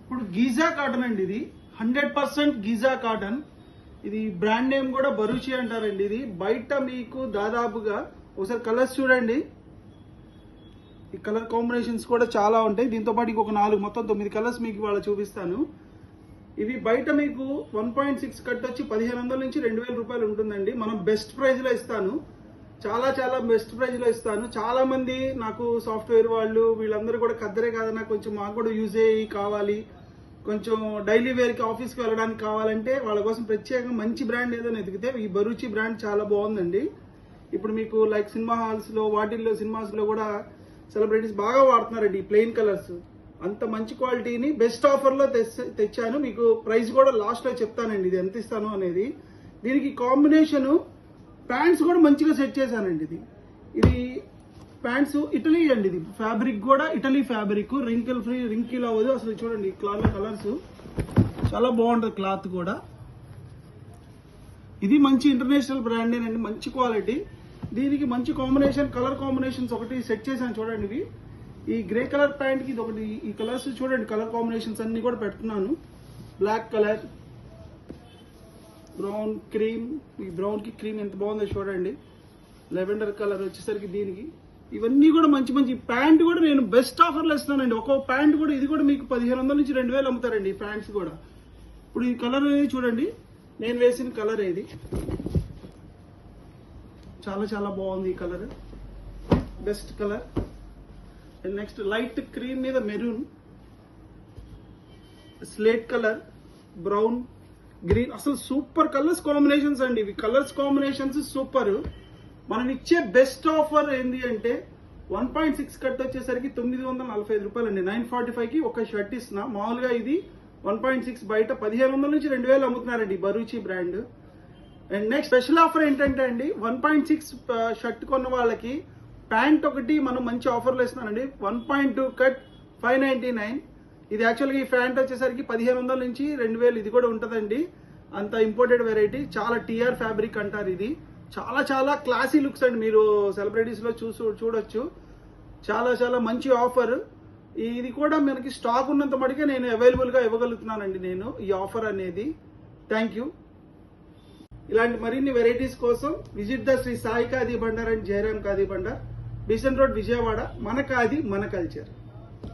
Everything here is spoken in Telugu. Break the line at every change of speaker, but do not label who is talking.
ఇప్పుడు గీజా కాటన్ అండి, ఇది 100% గీజా కాటన్. ఇది బ్రాండ్ నేమ్ కూడా బరూచి అంటారండి. ఇది బయట మీకు దాదాపుగా ఒకసారి కలర్స్ చూడండి, ఈ కలర్ కాంబినేషన్స్ కూడా చాలా ఉంటాయి. దీంతో పాటు ఇంకొక 4 మొత్తం 9 కలర్స్ మీకు ఇవాళ చూపిస్తాను. ఇవి బయట మీకు 1.6 కట్ వచ్చి 1500 నుంచి 2000 రూపాయలు ఉంటుందండి. మనం బెస్ట్ ప్రైస్ లో ఇస్తాను, చాలా బెస్ట్ ప్రైస్ లో ఇస్తాను. చాలా మంది నాకు సాఫ్ట్వేర్ వాళ్ళు వీళ్ళందరూ కూడా కద్దరే కాదన్నా కొంచెం మాకు కూడా యూజ్ అయ్యి కావాలి, కొంచెం డైలీ వేర్ కి ఆఫీస్ కి వెళ్ళడానికి కావాలంటే వాళ్ళ కోసం ప్రత్యేకంగా మంచి బ్రాండ్ ఏదైనా ఎదిగితే ఈ బరూచి బ్రాండ్ చాలా బాగుందండి. ఇప్పుడు మీకు లైక్ సినిమా హాల్స్ లో వాటిల్లో సినిమాస్ లో కూడా సెలబ్రిటీస్ బాగా వాడుతున్నారండి ఈ ప్లెయిన్ కలర్స్. అంత మంచి క్వాలిటీని బెస్ట్ ఆఫర్ లో తెచ్చాను. మీకు ప్రైస్ కూడా లాస్ట్ లో చెప్తానండి ఇది ఎంత ఇస్తాను అనేది. దీనికి కాంబినేషన్ ప్యాంట్స్ కూడా మంచిగా సెట్ చేశానండి. ఇది ప్యాంట్స్ ఇటలీ అండి, ఇది ఫ్యాబ్రిక్ కూడా Italy fabric, wrinkle free, wrinkle అవ్వదు అసలు. చూడండి క్లాత్ కలర్స్ చాలా బాగుంటుంది, క్లాత్ కూడా. ఇది మంచి ఇంటర్నేషనల్ బ్రాండేనండి, మంచి క్వాలిటీ. దీనికి మంచి కాంబినేషన్ కలర్ కాంబినేషన్స్ ఒకటి సెట్ చేశాను చూడండి. ఇవి ఈ గ్రే కలర్ ప్యాంట్ కి ఇది ఒకటి, ఈ కలర్స్ చూడండి, కలర్ కాంబినేషన్స్ అన్ని కూడా పెడుతున్నాను. Black colour, brown, cream. ఈ బ్రౌన్ కి క్రీమ్ ఎంత బాగుందో చూడండి. లెవెండర్ కలర్ వచ్చేసరికి దీనికి. ఇవన్నీ కూడా మంచి ప్యాంట్ కూడా నేను బెస్ట్ ఆఫర్లో ఇస్తున్నానండి. ఒక్కొక్క ప్యాంట్ కూడా ఇది కూడా మీకు 1500 నుంచి 2000 అమ్ముతారండి ఈ ప్యాంట్స్ కూడా. ఇప్పుడు ఈ కలర్ అనేది చూడండి, నేను వేసిన కలర్ ఇది చాలా బాగుంది. ఈ colour best colour. And next light cream మీద maroon, slate colour, brown, green. అసలు సూపర్ కలర్స్ కాంబినేషన్స్ అండి ఇవి. Colours combinations super. మనం ఇచ్చే బెస్ట్ ఆఫర్ ఏంటి అంటే 1.6 కట్ వచ్చేసరికి 945 రూపాయలు అండి. 945 కి ఒక షర్ట్ ఇస్తున్నా. మామూలుగా ఇది 1.6 బయట 1500 నుంచి 2000 అమ్ముతున్నారండి Baruchi brand. And next special offer ఏంటంటే అండి 1.6 షర్ట్ కొన్న వాళ్ళకి ప్యాంట్ ఒకటి మనం మంచి ఆఫర్లో ఇస్తున్నానండి. 1.2 కట్ 599. ఇది యాక్చువల్గా ఈ ప్యాంట్ వచ్చేసరికి 1500 నుంచి 2000 ఇది కూడా ఉంటుందండి. అంత ఇంపోర్టెడ్ వెరైటీ, చాలా టీఆర్ ఫ్యాబ్రిక్ అంటారు. ఇది చాలా క్లాసీ లుక్స్ అండి. మీరు సెలబ్రిటీస్ లో చూడొచ్చు. చాలా మంచి ఆఫర్. ఇది కూడా మనకి స్టాక్ ఉన్నంత మటుకే నేను అవైలబుల్ గా ఇవ్వగలుగుతున్నానండి నేను ఈ ఆఫర్ అనేది. Thank you. ఇలాంటి మరిన్ని వెరైటీస్ కోసం visit the Sri Sai Khadi Bhandar and Jayaram Khadi Bhandar, Besant Road, Vijayawada. మన ఖాదీ మన కల్చర్.